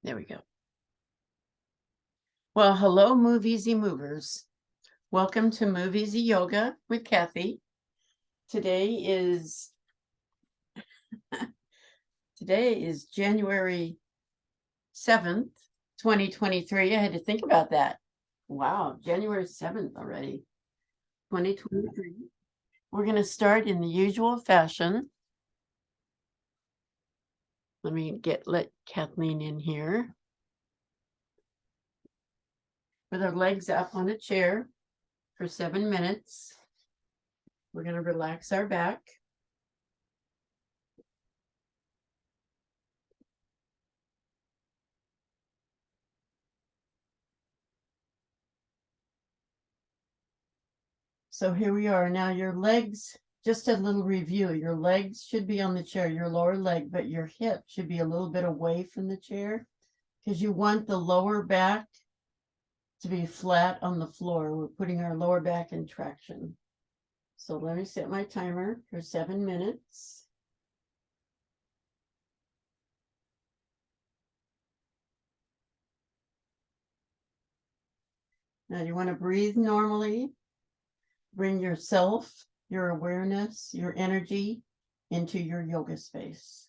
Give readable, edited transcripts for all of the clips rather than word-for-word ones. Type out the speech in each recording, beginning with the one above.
There we go. Well, hello, MoveEasy movers. Welcome to MoveEasy Yoga with Kathy. Today is January 7th, 2023. I had to think about that. Wow, January 7th already, 2023. We're going to start in the usual fashion. Let me let Kathleen in here. With our legs up on a chair for 7 minutes. We're going to relax our back. So here we are. Now your legs, just a little review. Your legs should be on the chair, your lower leg, but your hip should be a little bit away from the chair because you want the lower back to be flat on the floor. We're putting our lower back in traction. So let me set my timer for 7 minutes. Now you want to breathe normally. Bring yourself, your awareness, your energy into your yoga space.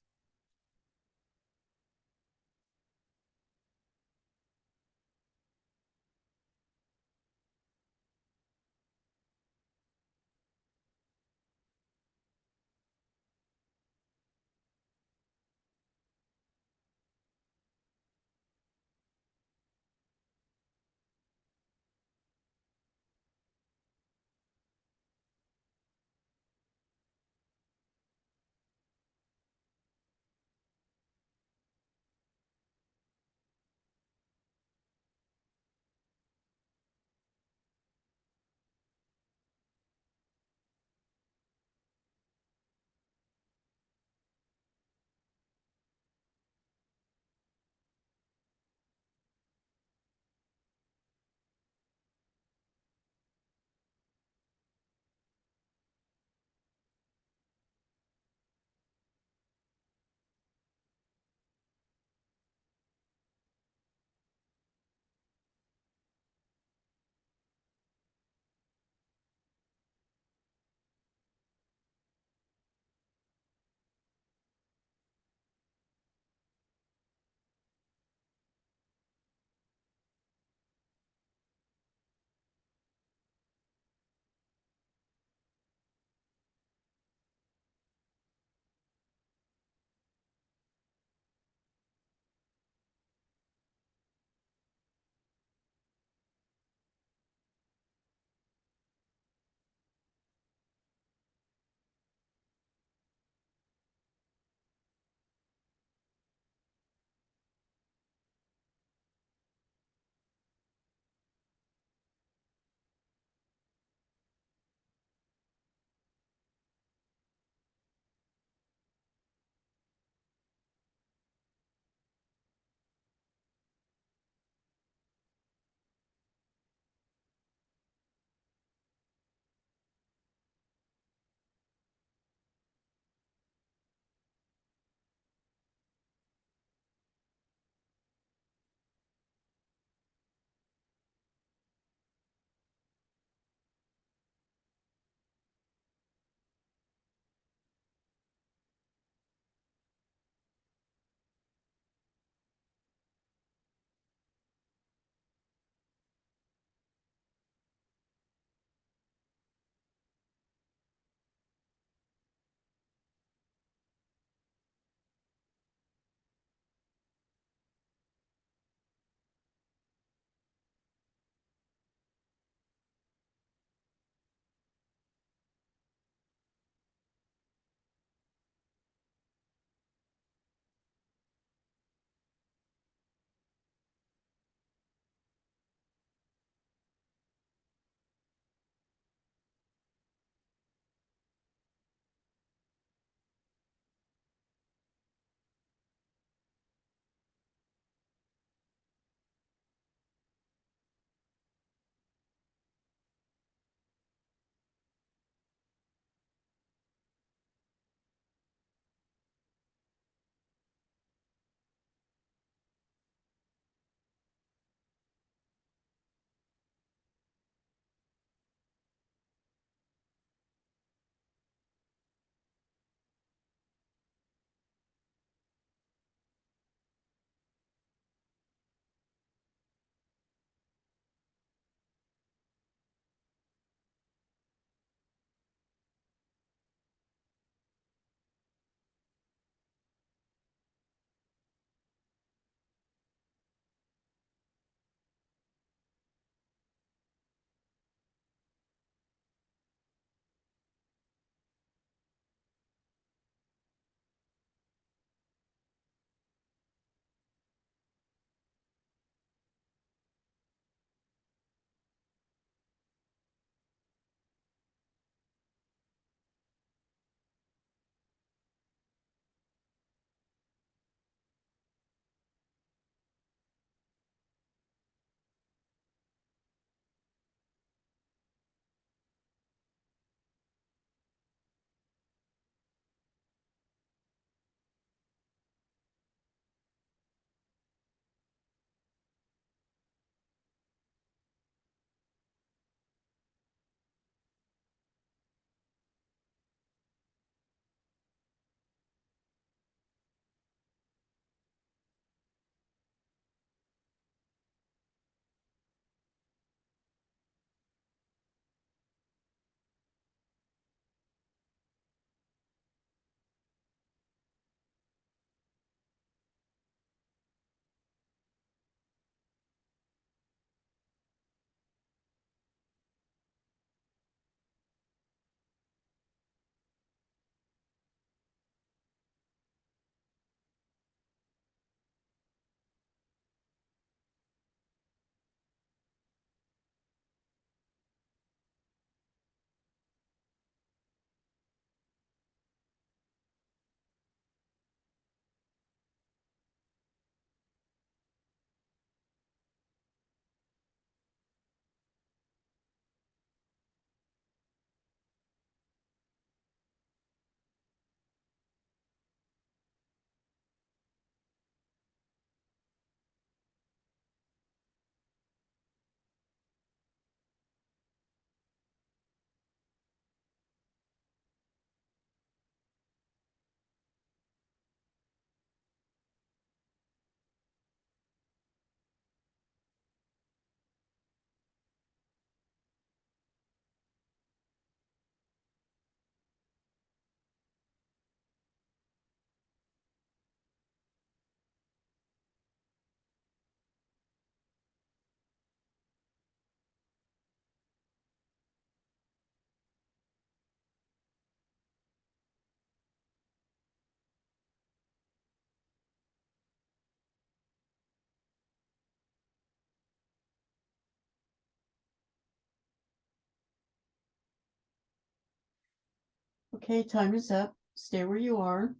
Okay, time is up. Stay where you are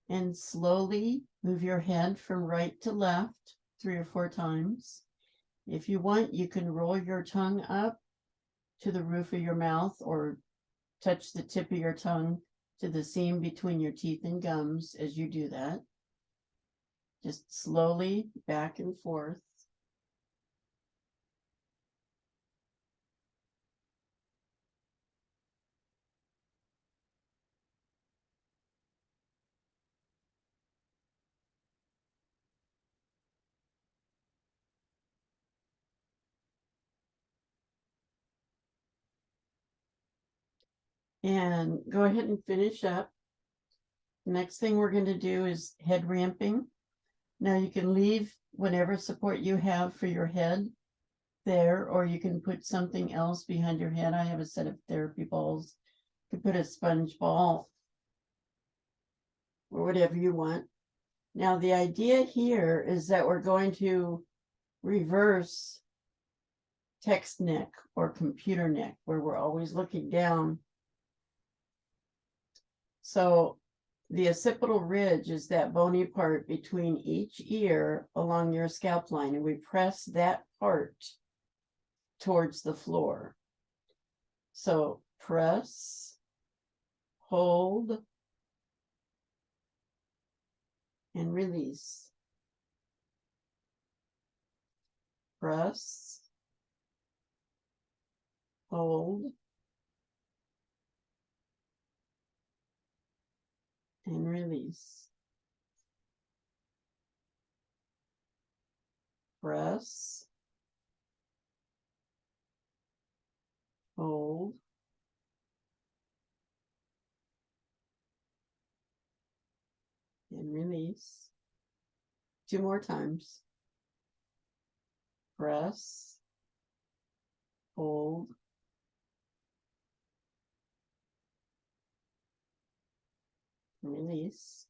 and slowly move your head from right to left 3 or 4 times. If you want, you can roll your tongue up to the roof of your mouth or touch the tip of your tongue to the seam between your teeth and gums as you do that. Just slowly back and forth. And go ahead and finish up. Next thing we're going to do is head ramping. Now you can leave whatever support you have for your head there, or you can put something else behind your head. I have a set of therapy balls. You could put a sponge ball or whatever you want. Now the idea here is that we're going to reverse text neck or computer neck, where we're always looking down. So the occipital ridge is that bony part between each ear along your scalp line, and we press that part towards the floor. So press, hold, and release. Press, hold, and release. Press, hold, and release. 2 more times. Press, hold, release.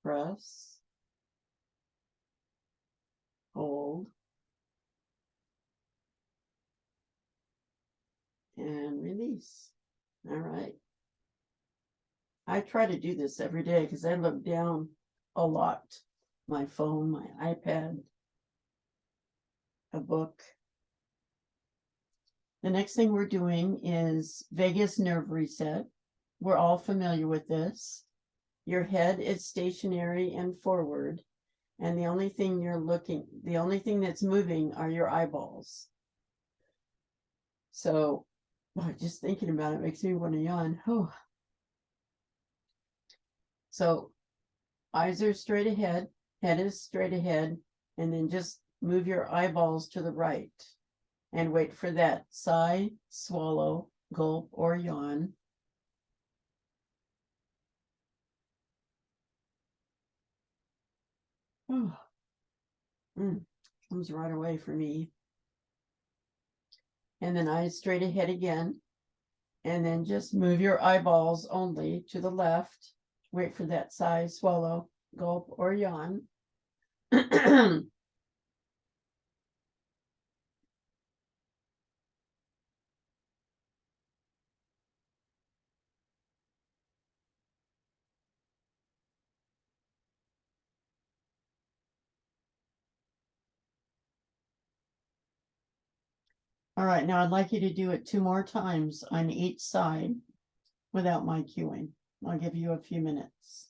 Press, hold, and release. All right. I try to do this every day because I look down a lot. My phone, my iPad, a book. The next thing we're doing is vagus nerve reset. We're all familiar with this. Your head is stationary and forward, and the only thing that's moving are your eyeballs. So, just thinking about it makes me want to yawn. Oh. So, eyes are straight ahead, head is straight ahead, and then just move your eyeballs to the right and wait for that sigh, swallow, gulp, or yawn. Oh, comes right away for me. And then eyes straight ahead again. And then just move your eyeballs only to the left. Wait for that sigh, swallow, gulp, or yawn. All right, now I'd like you to do it 2 more times on each side without my cueing. I'll give you a few minutes.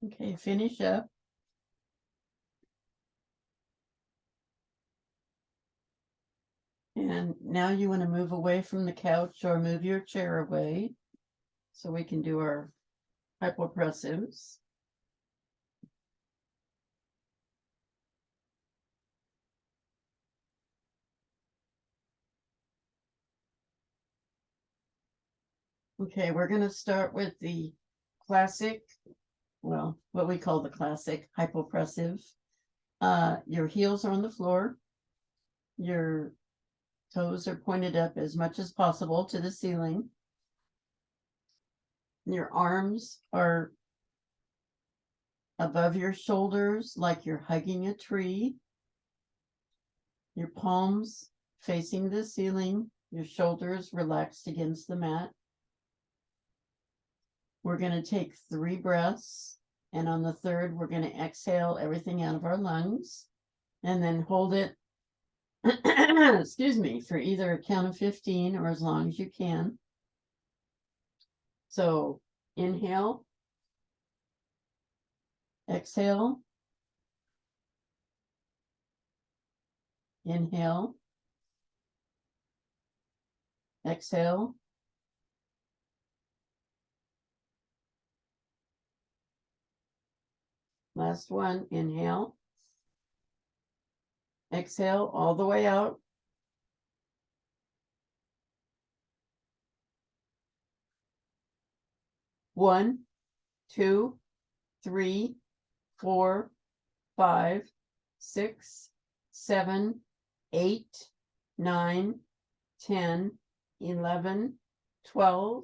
Okay, finish up. And now you want to move away from the couch or move your chair away so we can do our hypopressives. Okay, we're going to start with the classic, well, what we call the classic hypopressive. Your heels are on the floor. Your toes are pointed up as much as possible to the ceiling. Your arms are above your shoulders like you're hugging a tree. Your palms facing the ceiling, your shoulders relaxed against the mat. We're going to take 3 breaths, and on the third, we're going to exhale everything out of our lungs and then hold it, excuse me, for either a count of 15 or as long as you can. So inhale, exhale, inhale, exhale, last one, inhale, exhale all the way out. One, 2, 3, 4, 5, 6, 7, 8, 9, 10, 11, 12,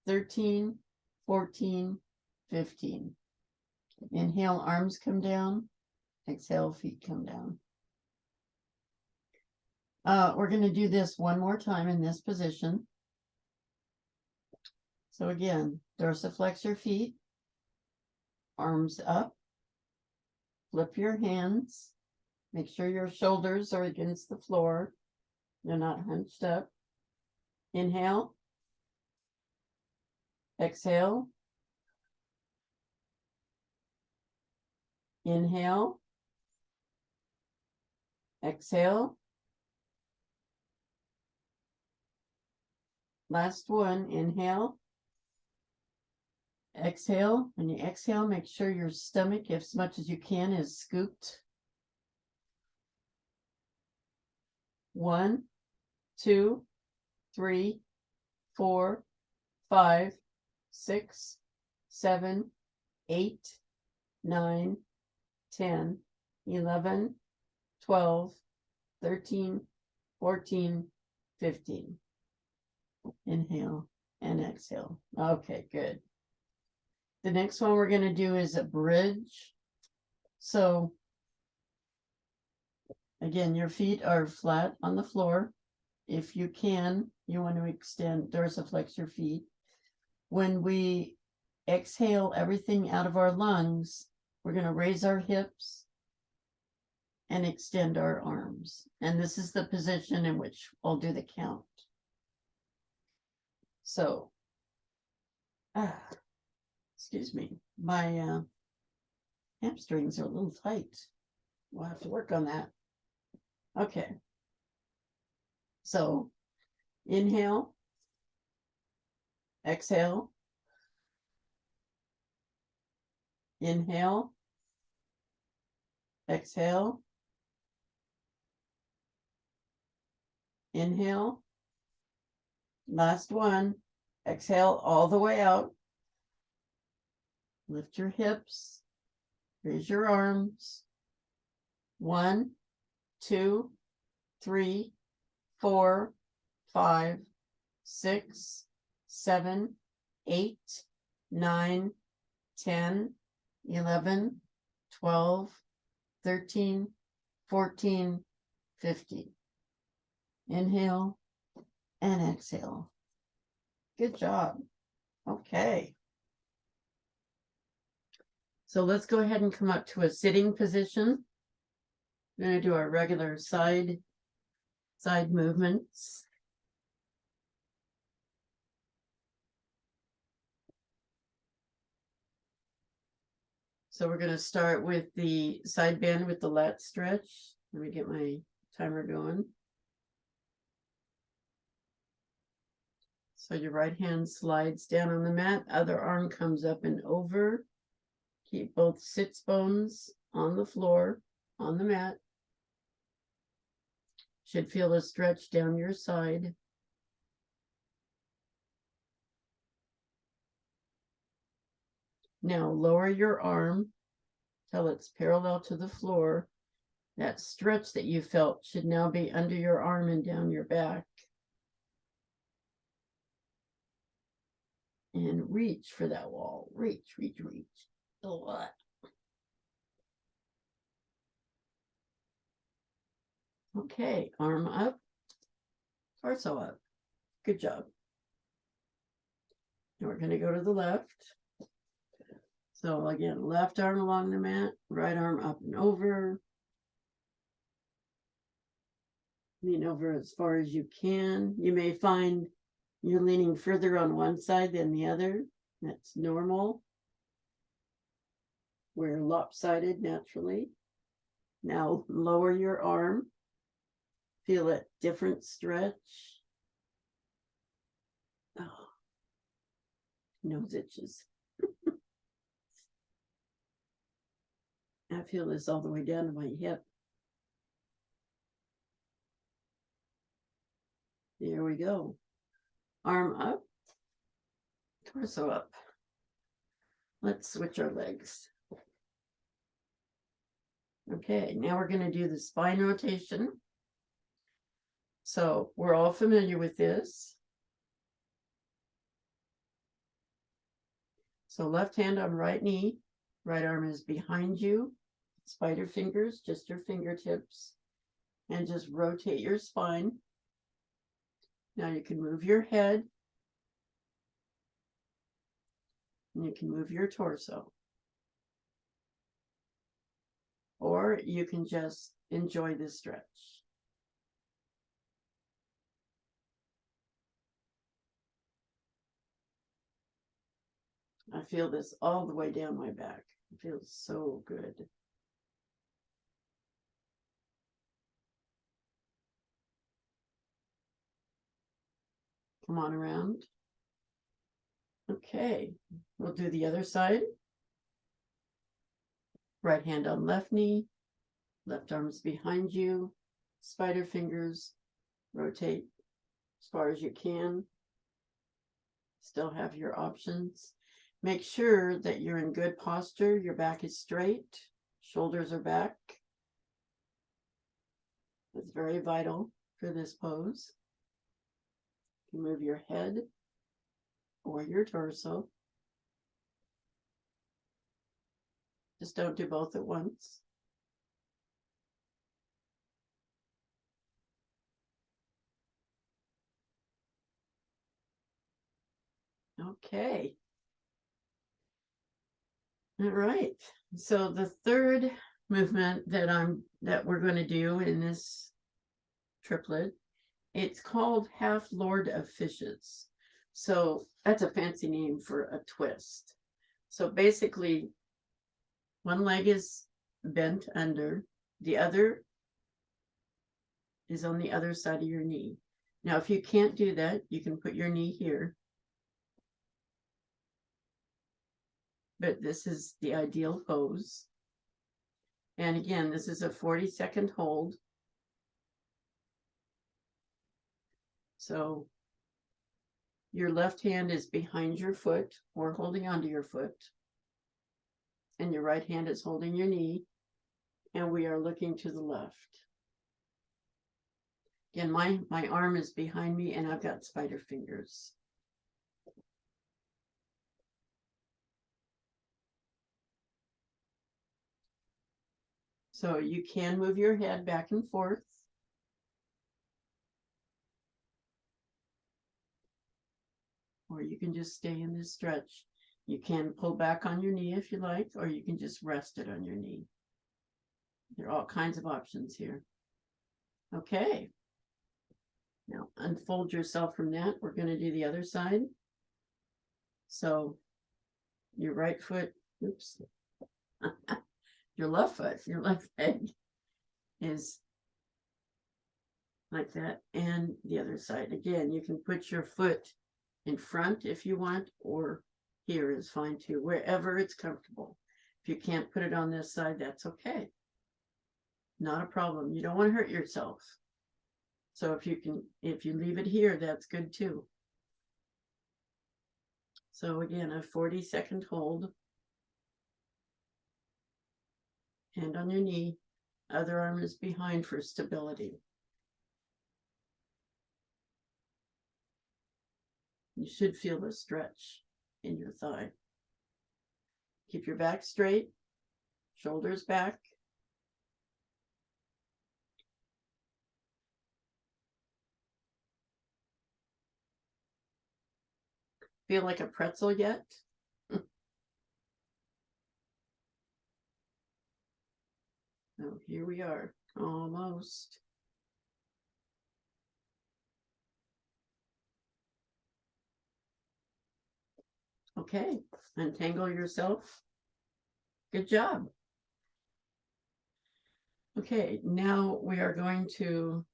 13, 14, 15. Inhale, arms come down. Exhale, feet come down. We're going to do this one more time in this position. So again, dorsiflex your feet, arms up, flip your hands, make sure your shoulders are against the floor. They're not hunched up. Inhale, exhale, inhale, exhale. Last one, inhale, exhale. When you exhale, make sure your stomach, as much as you can, is scooped. 1, 2, 3, 4, 5, 6, 7, 8, 9, 10, 11, 12, 13, 14, 15. Inhale and exhale. Okay, good. The next one we're going to do is a bridge. So again, your feet are flat on the floor. If you can, you want to extend, dorsiflex your feet. When we exhale everything out of our lungs, we're going to raise our hips and extend our arms. And this is the position in which I'll do the count. So, excuse me, my hamstrings are a little tight. We'll have to work on that. Okay. So, inhale, exhale, inhale, exhale, inhale, last one, exhale all the way out. Lift your hips, raise your arms. 1, 2, 3, 4, 5, 6, 7, 8, 9, 10, 11, 12, 13, 14, 15. Inhale and exhale. Good job. Okay. So let's go ahead and come up to a sitting position. We're going to do our regular side movements. So we're going to start with the side bend with the lat stretch. Let me get my timer going. So your right hand slides down on the mat, other arm comes up and over. Keep both sits bones on the floor, on the mat. Should feel a stretch down your side. Now lower your arm till it's parallel to the floor. That stretch that you felt should now be under your arm and down your back. And reach for that wall. Reach, reach, reach. A lot. Okay, arm up, torso up. Good job. Now we're going to go to the left. So again, left arm along the mat, right arm up and over. Lean over as far as you can. You may find you're leaning further on one side than the other. That's normal. We're lopsided naturally. Now lower your arm. Feel a different stretch. Oh, nose itches. I feel this all the way down to my hip. There we go. Arm up, torso up. Let's switch our legs. Okay, now we're going to do the spine rotation. So we're all familiar with this. So left hand on right knee, right arm is behind you. Spider fingers, just your fingertips. And just rotate your spine. Now you can move your head. And you can move your torso. Or you can just enjoy this stretch. I feel this all the way down my back. It feels so good. Come on around. Okay, we'll do the other side. Right hand on left knee, left arm's behind you, spider fingers, rotate as far as you can. Still have your options. Make sure that you're in good posture. Your back is straight, shoulders are back. It's very vital for this pose. You can move your head or your torso. Just don't do both at once. Okay. All right. So the third movement that we're going to do in this triplet, it's called Half Lord of Fishes. So that's a fancy name for a twist. So basically, one leg is bent under, the other is on the other side of your knee. Now, if you can't do that, you can put your knee here. But this is the ideal pose. And again, this is a 40-second hold. So your left hand is behind your foot or holding onto your foot. And your right hand is holding your knee. And we are looking to the left. Again, my arm is behind me and I've got spider fingers. So you can move your head back and forth. Or you can just stay in this stretch. You can pull back on your knee if you like, or you can just rest it on your knee. There are all kinds of options here. Okay. Now unfold yourself from that. We're going to do the other side. So your right foot, Your left foot, your left leg is like that. And the other side, again, you can put your foot in front if you want, or here is fine too, wherever it's comfortable. If you can't put it on this side, that's okay. Not a problem. You don't want to hurt yourself. So if you leave it here, that's good too. So again, a 40-second hold. Hand on your knee. Other arm is behind for stability. You should feel a stretch in your thigh. Keep your back straight, shoulders back. Feel like a pretzel yet? Oh, here we are, almost. Okay, untangle yourself. Good job. Okay, now we are going to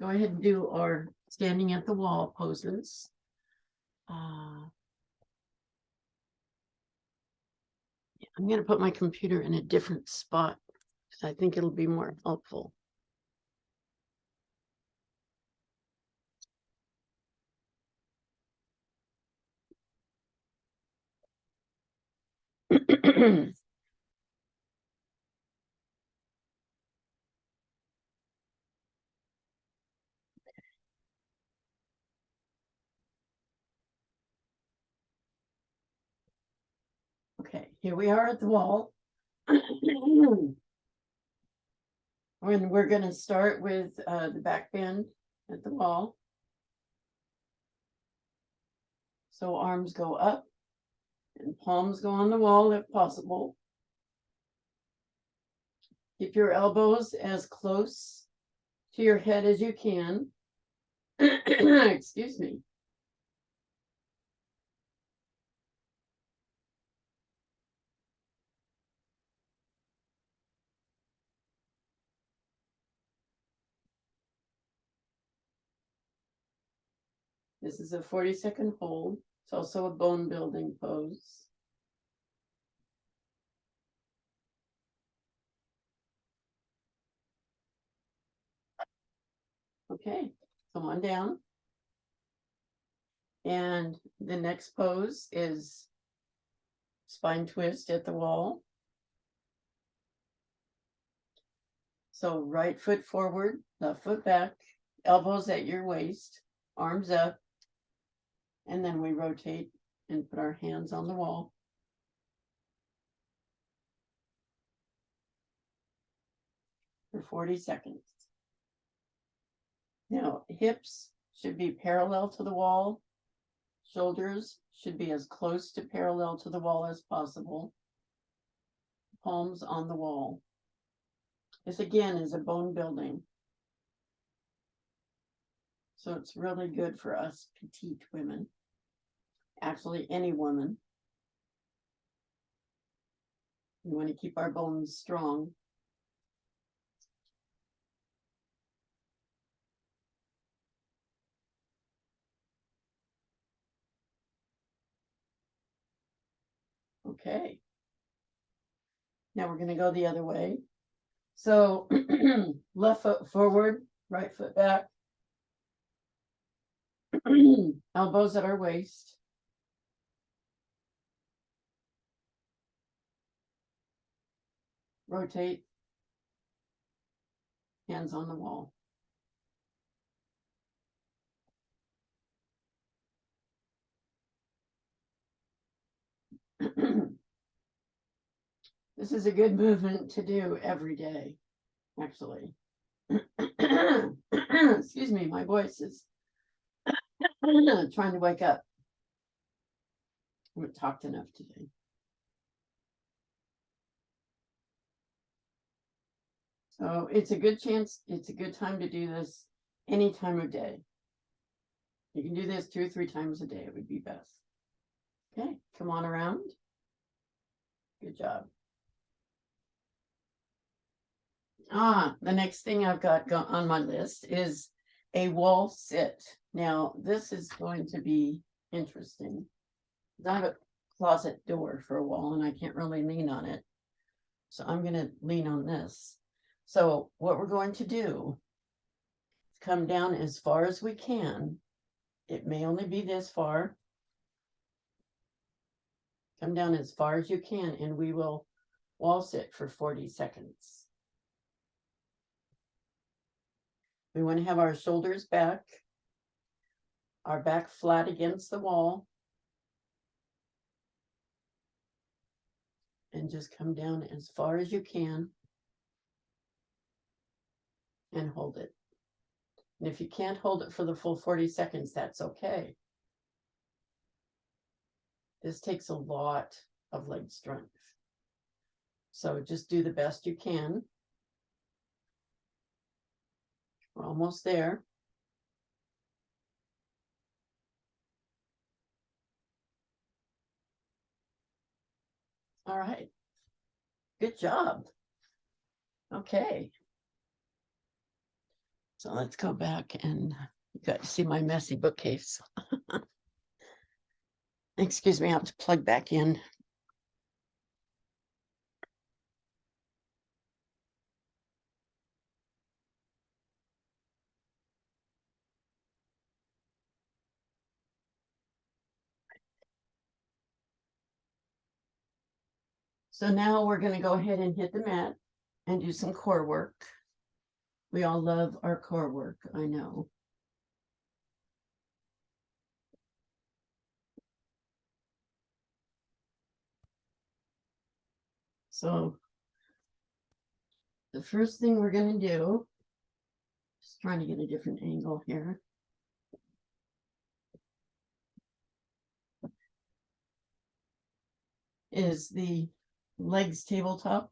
go ahead and do our standing at the wall poses. I'm going to put my computer in a different spot because I think it'll be more helpful. Okay, here we are at the wall. And we're going to start with the back bend at the wall. So arms go up and palms go on the wall if possible. Keep your elbows as close to your head as you can. Excuse me. This is a 40-second hold. It's also a bone building pose. Okay, come on down. And the next pose is spine twist at the wall. So right foot forward, left foot back, elbows at your waist, arms up, and then we rotate and put our hands on the wall. For 40 seconds. Now, hips should be parallel to the wall. Shoulders should be as close to parallel to the wall as possible. Palms on the wall. This again is a bone building. So it's really good for us petite women. Actually, any woman. We want to keep our bones strong. Okay. Now we're going to go the other way. So left foot forward, right foot back. Elbows at our waist. Rotate. Hands on the wall. This is a good movement to do every day, actually. Excuse me, my voice is trying to wake up. I haven't talked enough today. So it's a good chance, it's a good time to do this any time of day. You can do this 2 or 3 times a day, it would be best. Okay, come on around. Good job. The next thing I've got on my list is a wall sit. Now, this is going to be interesting. I have a closet door for a wall and I can't really lean on it. So I'm going to lean on this. So what we're going to do is come down as far as we can. It may only be this far. Come down as far as you can and we will wall sit for 40 seconds. We want to have our shoulders back, our back flat against the wall, and just come down as far as you can and hold it. And if you can't hold it for the full 40 seconds, that's okay. This takes a lot of leg strength. So just do the best you can. We're almost there. All right. Good job. Okay. So let's go back and you got to see my messy bookcase. Excuse me, I have to plug back in. So now we're going to go ahead and hit the mat and do some core work. We all love our core work, I know. So the first thing we're going to do, just trying to get a different angle here. Is the legs tabletop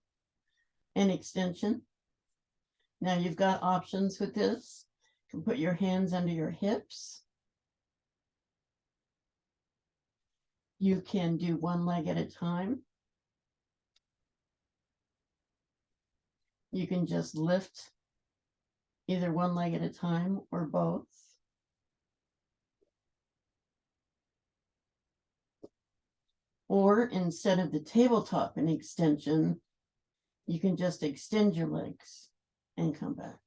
and extension. Now you've got options with this. You can put your hands under your hips. You can do one leg at a time. You can just lift either one leg at a time or both. Or instead of the tabletop and extension, you can just extend your legs and come back.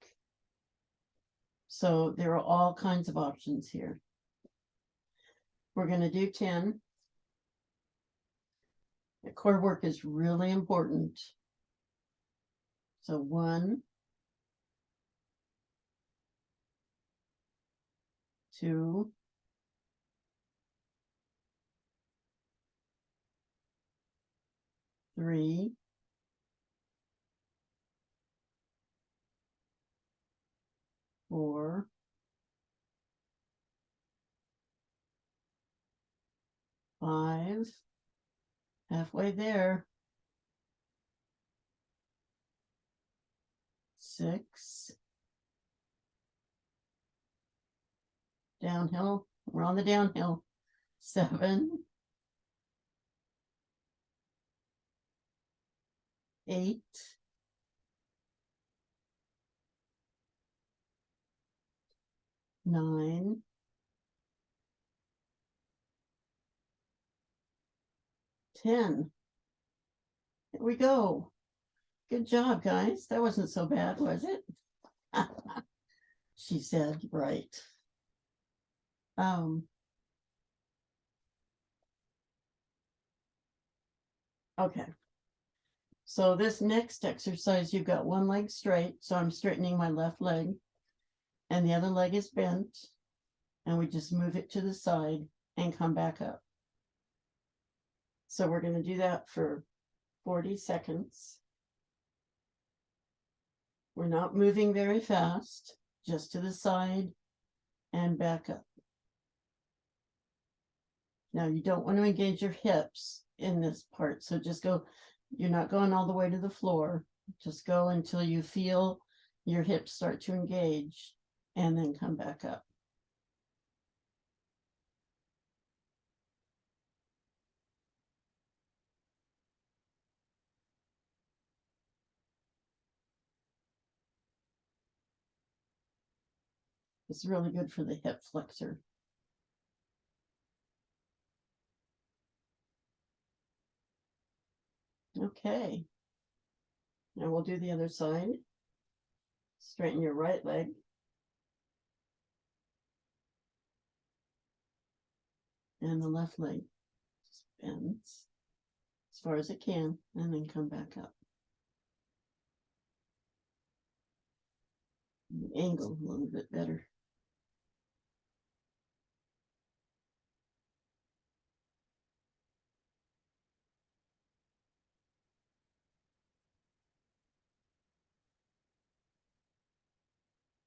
So there are all kinds of options here. We're going to do 10. The core work is really important. So 1, 2, 3, 4, 5, halfway there, 6, downhill, we're on the downhill, 7, 8, 9, 10. Here we go. Good job, guys. That wasn't so bad, was it? She said, right. Okay. So this next exercise, you've got one leg straight. So I'm straightening my left leg and the other leg is bent. And we just move it to the side and come back up. So we're going to do that for 40 seconds. We're not moving very fast, just to the side and back up. Now you don't want to engage your hips in this part. So just go, you're not going all the way to the floor. Just go until you feel your hips start to engage and then come back up. It's really good for the hip flexor. Okay. Now we'll do the other side. Straighten your right leg. And the left leg just bends as far as it can, and then come back up. Angle a little bit better.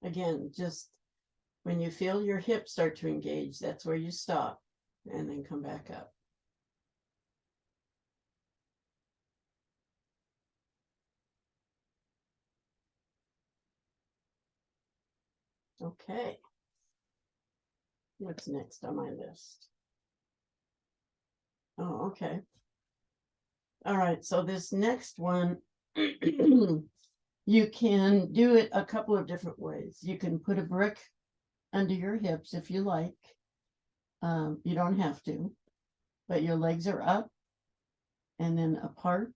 Again, just when you feel your hips start to engage, that's where you stop and then come back up. Okay. What's next on my list? Oh, okay. All right. So this next one, you can do it a couple of different ways. You can put a brick under your hips if you like. You don't have to, but your legs are up and then apart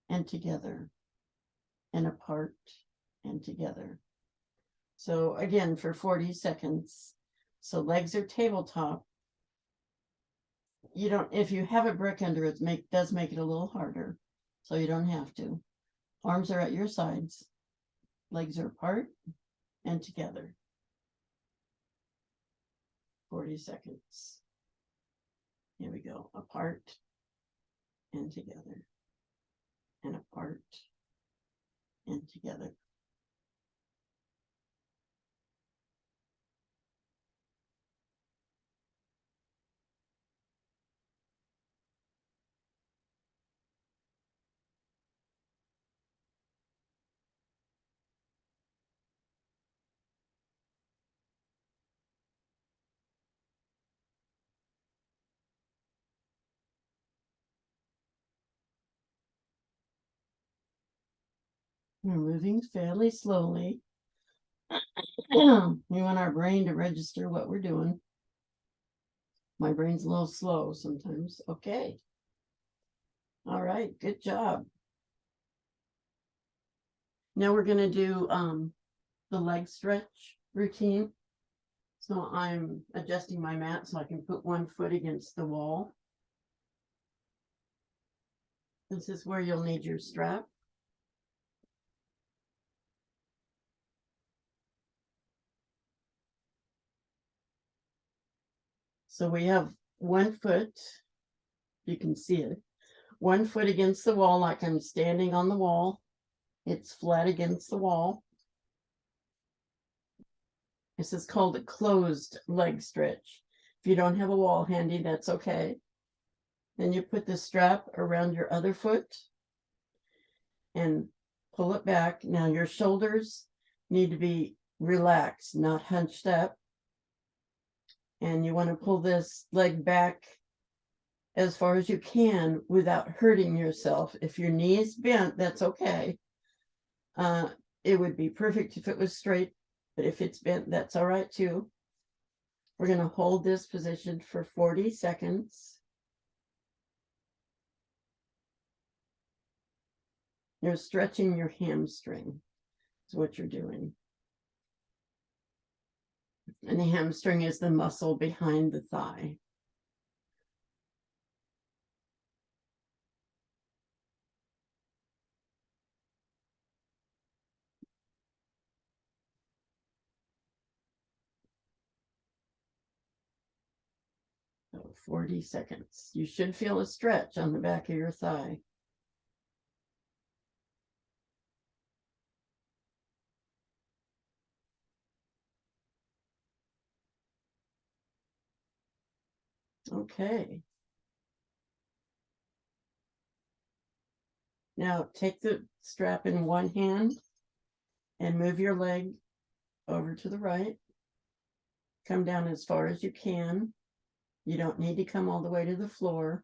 and together and apart and together. So again, for 40 seconds. So legs are tabletop. You don't, if you have a brick under it, does make it a little harder. So you don't have to. Arms are at your sides. Legs are apart and together. 40 seconds. Here we go. Apart and together. And apart and together. We're moving fairly slowly. We want our brain to register what we're doing. My brain's a little slow sometimes. Okay. All right. Good job. Now we're going to do the leg stretch routine. So I'm adjusting my mat so I can put one foot against the wall. This is where you'll need your strap. So we have one foot, you can see it, one foot against the wall like I'm standing on the wall. It's flat against the wall. This is called a closed leg stretch. If you don't have a wall handy, that's okay. Then you put the strap around your other foot and pull it back. Now your shoulders need to be relaxed, not hunched up. And you want to pull this leg back as far as you can without hurting yourself. If your knee is bent, that's okay. It would be perfect if it was straight, but if it's bent, that's all right too. We're going to hold this position for 40 seconds. You're stretching your hamstring. Is what you're doing. And the hamstring is the muscle behind the thigh. So 40 seconds. You should feel a stretch on the back of your thigh. Okay. Now take the strap in one hand and move your leg over to the right. Come down as far as you can. You don't need to come all the way to the floor.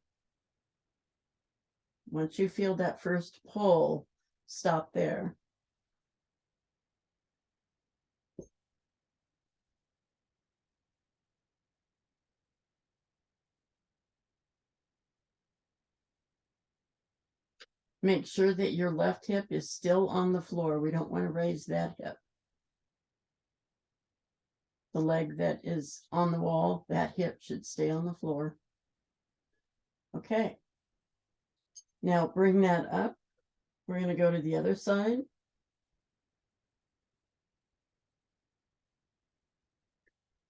Once you feel that first pull, stop there. make sure that your left hip is still on the floor. We don't want to raise that hip. The leg that is on the wall, that hip should stay on the floor. Okay. Now bring that up. We're going to go to the other side.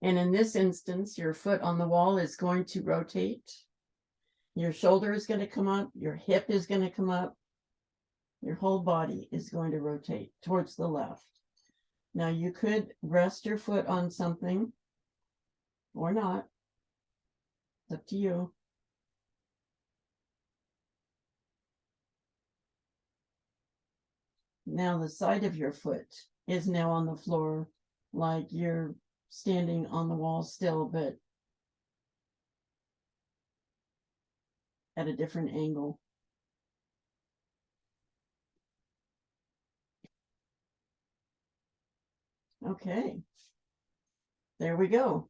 And in this instance, your foot on the wall is going to rotate. Your shoulder is going to come up. Your hip is going to come up. Your whole body is going to rotate towards the left. Now you could rest your foot on something or not. It's up to you. Now the side of your foot is now on the floor, like you're standing on the wall still, but at a different angle. Okay. There we go.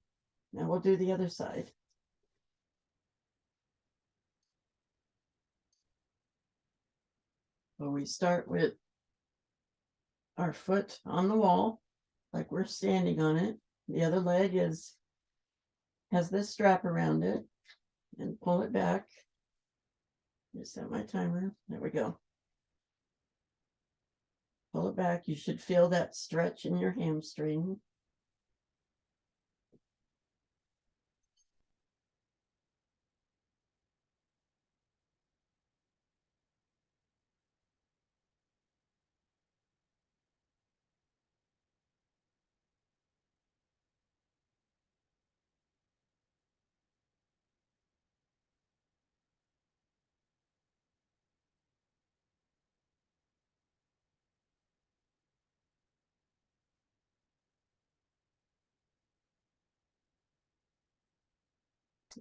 Now we'll do the other side. So we start with our foot on the wall, like we're standing on it. The other leg has this strap around it, and pull it back. Just set my timer. There we go. Pull it back. You should feel that stretch in your hamstring.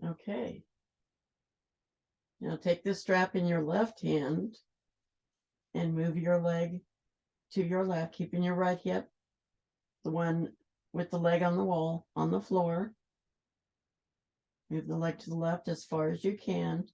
Okay. Now take the strap in your left hand and move your leg to your left, keeping your right hip, the one with the leg on the wall, on the floor. Move the leg to the left as far as you can.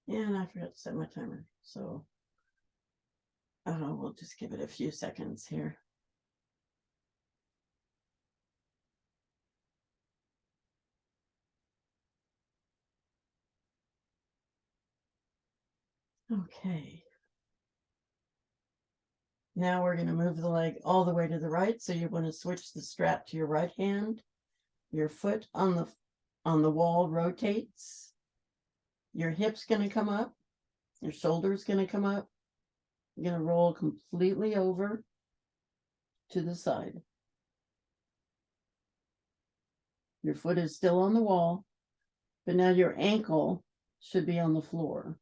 And I forgot to set my timer, so we'll just give it a few seconds here. Okay. Now we're going to move the leg all the way to the right. So you want to switch the strap to your right hand. Your foot on the wall rotates. Your hip's going to come up. Your shoulder's going to come up. You're going to roll completely over to the side. Your foot is still on the wall, but now your ankle should be on the floor.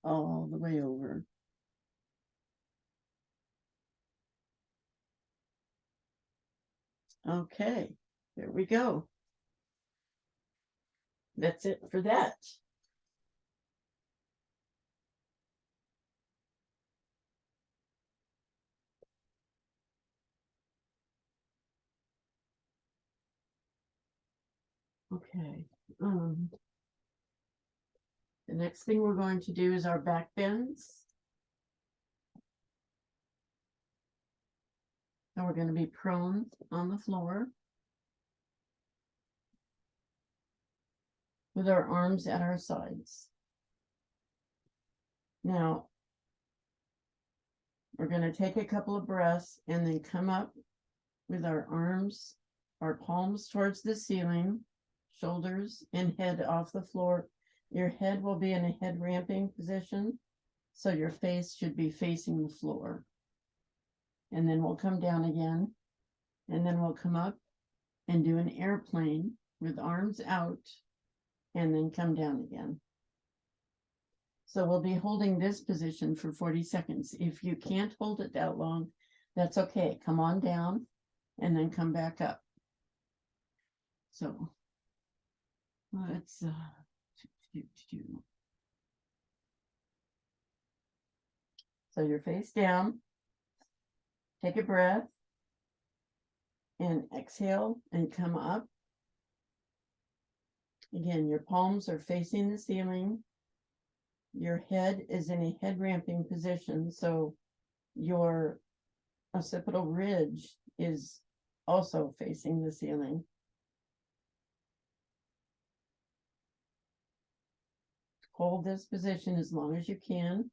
All the way over. Okay, there we go. That's it for that. Okay. The next thing we're going to do is our back bends. And we're going to be prone on the floor with our arms at our sides. Now, we're going to take a couple of breaths and then come up with our arms, our palms towards the ceiling, shoulders and head off the floor. Your head will be in a head ramping position, so your face should be facing the floor. And then we'll come down again, and then we'll come up and do an airplane with arms out, and then come down again. So we'll be holding this position for 40 seconds. If you can't hold it that long, That's okay. Come on down and then come back up. So let's so you're face down. Take a breath and exhale and come up. Again, your palms are facing the ceiling. Your head is in a head ramping position, so your occipital ridge is also facing the ceiling. Hold this position as long as you can,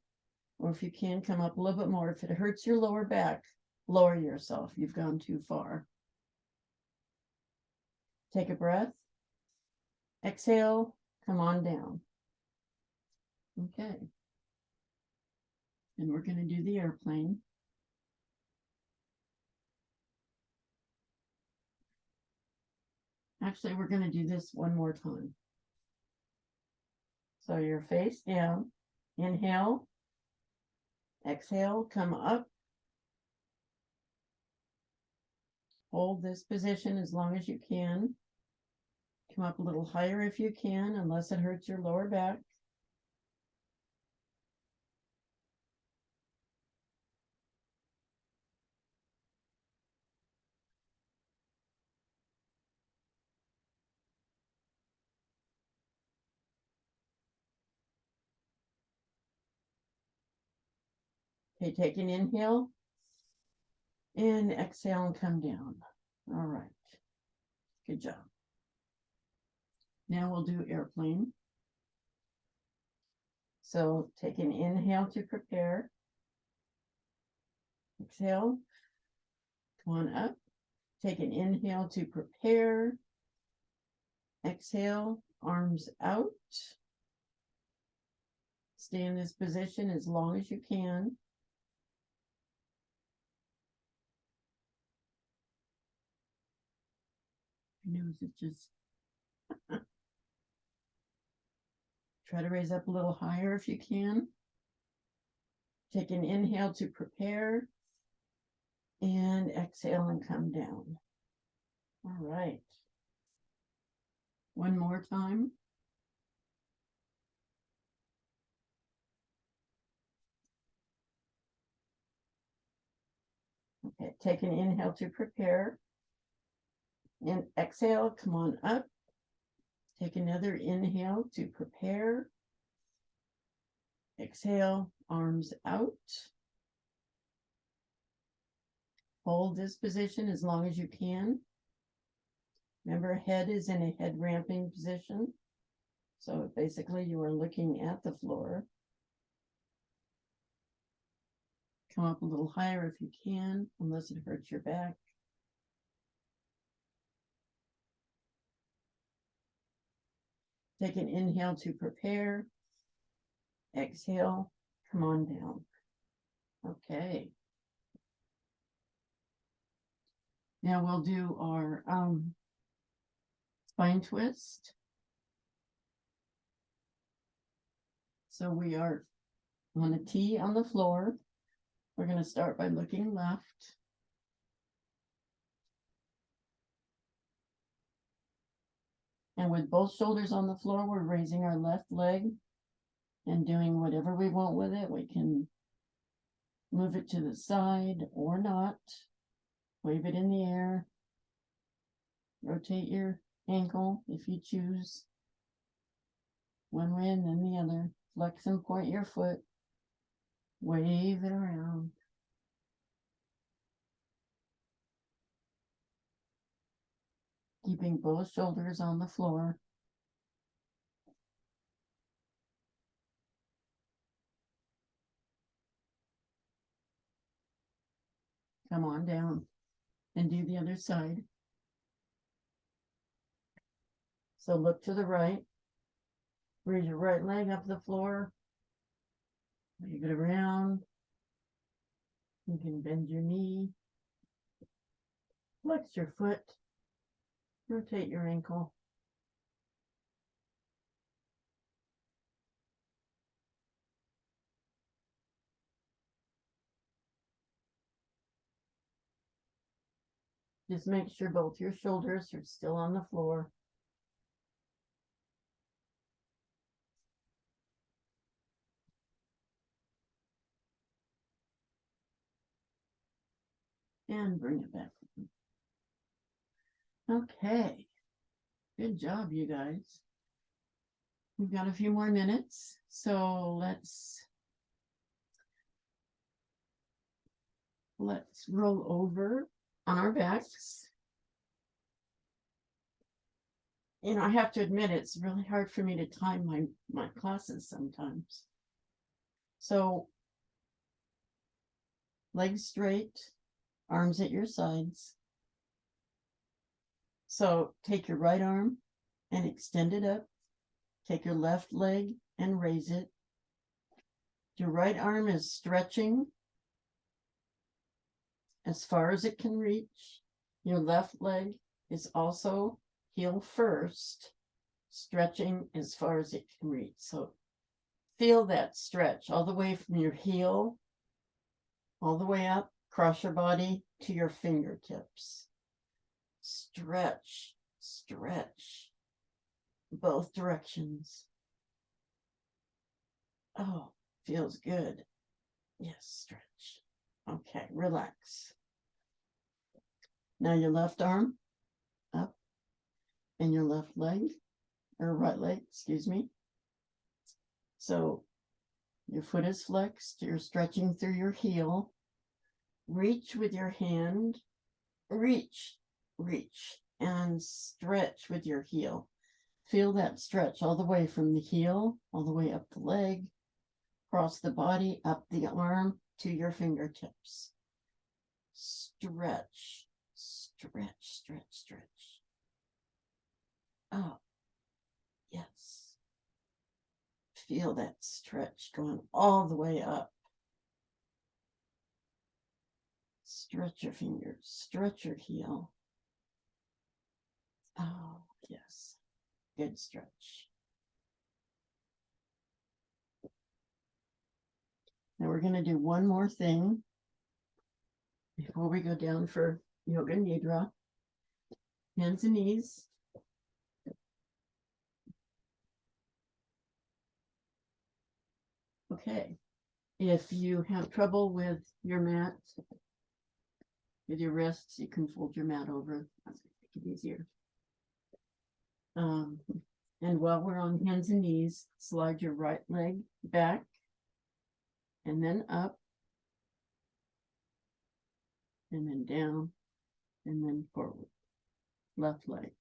or if you can, come up a little bit more. If it hurts your lower back, lower yourself. You've gone too far. Take a breath. Exhale, come on down. Okay. And we're going to do the airplane. Actually, we're going to do this one more time. So you're face down. Inhale. Exhale, come up. Hold this position as long as you can. Come up a little higher if you can, unless it hurts your lower back. Okay, take an inhale and exhale and come down. All right. Good job. Now we'll do airplane. So take an inhale to prepare. Exhale. Come on up. Take an inhale to prepare. Exhale, arms out. Stay in this position as long as you can. Nose is just try to raise up a little higher if you can. Take an inhale to prepare and exhale and come down. All right. One more time. Okay, take an inhale to prepare and exhale, come on up. Take another inhale to prepare. Exhale, arms out. Hold this position as long as you can. Remember, head is in a head ramping position. So basically you are looking at the floor. Come up a little higher if you can, unless it hurts your back. Take an inhale to prepare. Exhale, come on down. Okay. Now we'll do our spine twist. So we are on a T on the floor. We're going to start by looking left. And with both shoulders on the floor, we're raising our left leg and doing whatever we want with it. We can move it to the side or not. Wave it in the air. Rotate your ankle if you choose. One way and then the other. Flex and point your foot. Wave it around. Keeping both shoulders on the floor. Come on down and do the other side. So look to the right. Raise your right leg up the floor. Wave it around. You can bend your knee. Flex your foot. Rotate your ankle. Just make sure both your shoulders are still on the floor. And bring it back. Okay. Good job, you guys. We've got a few more minutes, so let's roll over on our backs. You know, I have to admit, it's really hard for me to time my classes sometimes. So legs straight, arms at your sides. So take your right arm and extend it up. Take your left leg and raise it. Your right arm is stretching as far as it can reach. Your left leg is also heel first, stretching as far as it can reach. So feel that stretch all the way from your heel, all the way up, across your body to your fingertips. Stretch, stretch, both directions. Oh, feels good. Yes, stretch. Okay, relax. Now your left arm up and your left leg, or right leg, excuse me. So your foot is flexed, you're stretching through your heel. Reach with your hand, reach, and stretch with your heel. Feel that stretch all the way from the heel, all the way up the leg, across the body, up the arm to your fingertips. Stretch, stretch, stretch, stretch. Oh, yes. Feel that stretch going all the way up. Stretch your fingers, stretch your heel. Oh, yes. Good stretch. Now we're going to do one more thing before we go down for Yoga Nidra. Hands and knees. Okay. If you have trouble with your mat, with your wrists, you can fold your mat over. That's going to make it easier. And while we're on hands and knees, slide your right leg back and then up and then down and then forward. Left leg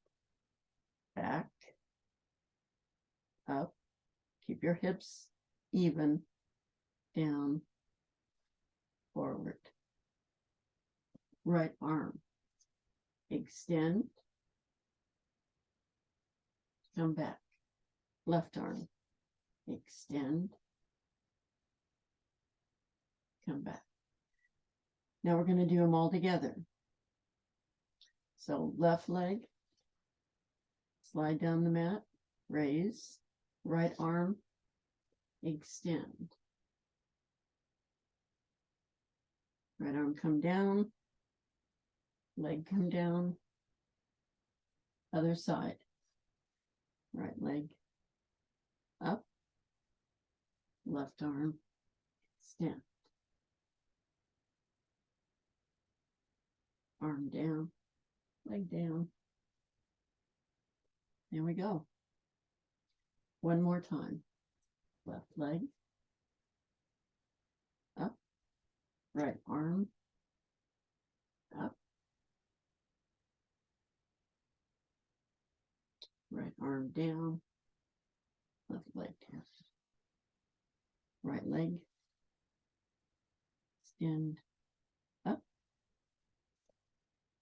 back, up, keep your hips even, down, forward. Right arm, extend, come back. Left arm, extend, come back. Now we're going to do them all together. So left leg, slide down the mat, raise, right arm, extend. Right arm come down, leg come down, other side. Right leg up, left arm, extend. Arm down, leg down. There we go. One more time. Left leg up, right arm up, right arm down, left leg down. Right leg, extend, up,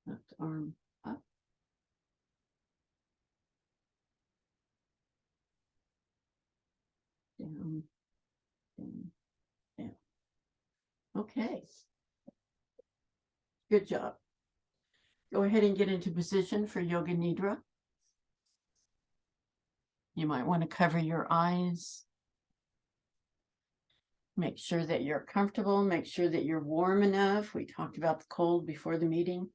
left arm up, down, down, down. Okay. Good job. Go ahead and get into position for Yoga Nidra. You might want to cover your eyes. Make sure that you're comfortable. Make sure that you're warm enough. We talked about the cold before the meeting.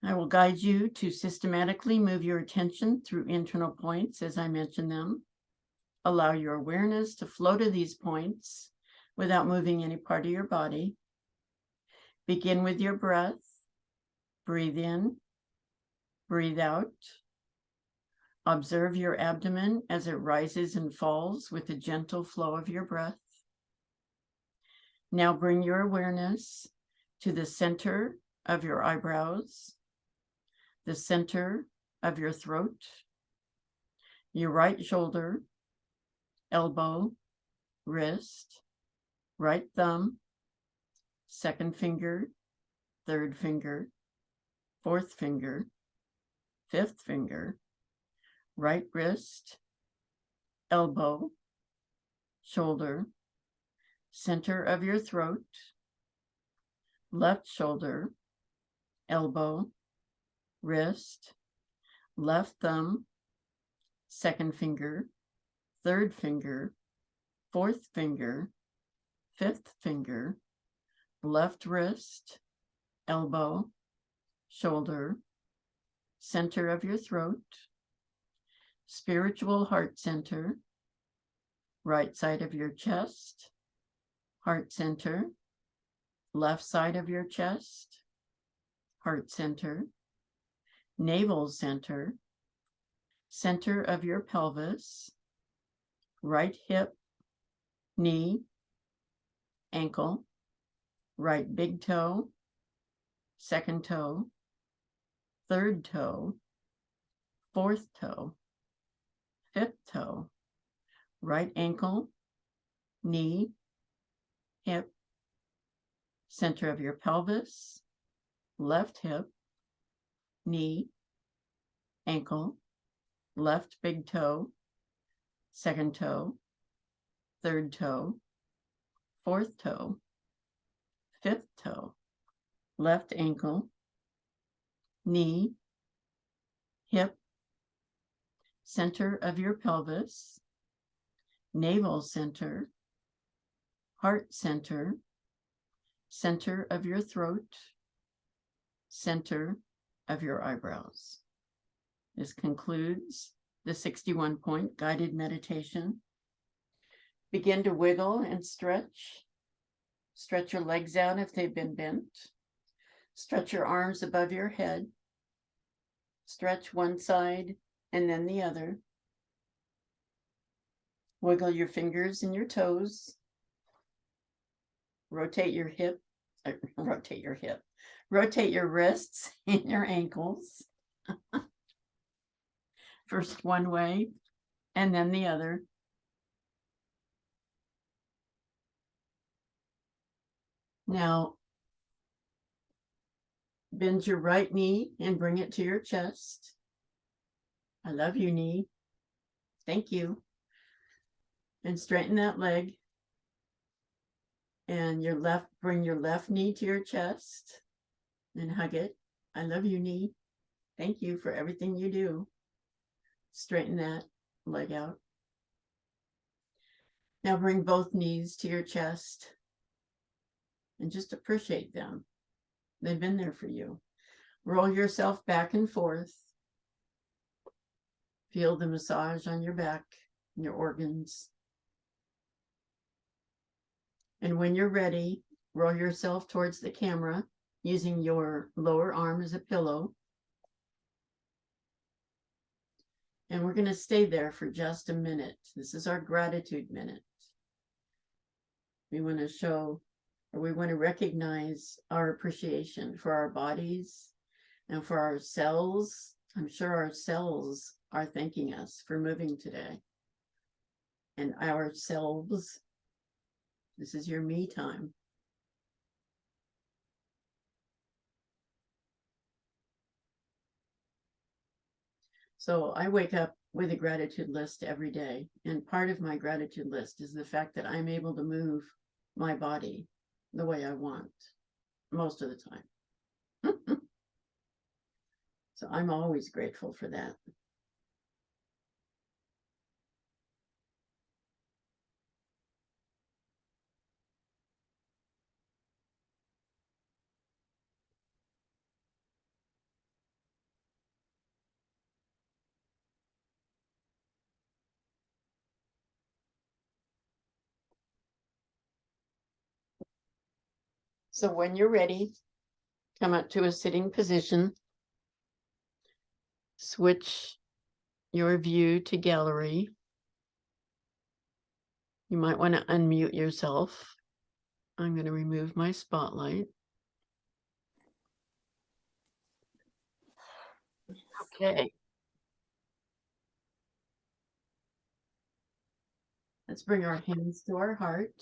I will guide you to systematically move your attention through internal points as I mention them. Allow your awareness to flow to these points without moving any part of your body. Begin with your breath. Breathe in, breathe out. Observe your abdomen as it rises and falls with the gentle flow of your breath. Now bring your awareness to the center of your eyebrows, the center of your throat, your right shoulder, elbow, wrist, right thumb, second finger, third finger, fourth finger, fifth finger, right wrist, elbow, shoulder, center of your throat, left shoulder, elbow, wrist, left thumb, second finger, third finger, fourth finger, fifth finger, left wrist, elbow, shoulder, center of your throat, spiritual heart center, right side of your chest, heart center, left side of your chest, heart center, navel center, center of your pelvis, right hip, knee, ankle, right big toe, second toe, third toe, fourth toe, fifth toe, right ankle, knee, hip, center of your pelvis, left hip, knee, ankle, left big toe, second toe, third toe, fourth toe, fifth toe, left ankle, knee, hip, center of your pelvis, navel center, heart center, center of your throat, center of your eyebrows. This concludes the 61-point guided meditation. Begin to wiggle and stretch. Stretch your legs out if they've been bent. Stretch your arms above your head. Stretch one side and then the other. Wiggle your fingers and your toes. Rotate your wrists and your ankles. First one way and then the other. Now, bend your right knee and bring it to your chest. I love you, knee. Thank you. And straighten that leg. And bring your left knee to your chest and hug it. I love you, knee. Thank you for everything you do. Straighten that leg out. Now bring both knees to your chest and just appreciate them. They've been there for you. Roll yourself back and forth. Feel the massage on your back and your organs. And when you're ready, roll yourself towards the camera using your lower arm as a pillow. And we're going to stay there for just a minute. This is our gratitude minute. We want to recognize our appreciation for our bodies and for our cells. I'm sure our cells are thanking us for moving today. And ourselves, this is your me time. So I wake up with a gratitude list every day. And part of my gratitude list is the fact that I'm able to move my body the way I want most of the time. So I'm always grateful for that. So when you're ready, come up to a sitting position. Switch your view to gallery. You might want to unmute yourself. I'm going to remove my spotlight. Okay. Let's bring our hands to our heart.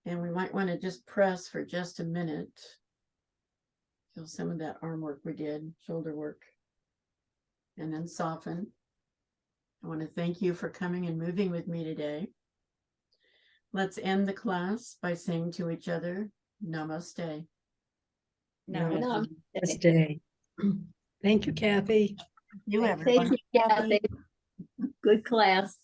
And we might want to just press for just a minute. Feel some of that arm work we did, shoulder work. And then soften. I want to thank you for coming and moving with me today. Let's end the class by saying to each other, Namaste. Namaste. Thank you, Kathy. You everyone. Thank you, Kathy. Good class.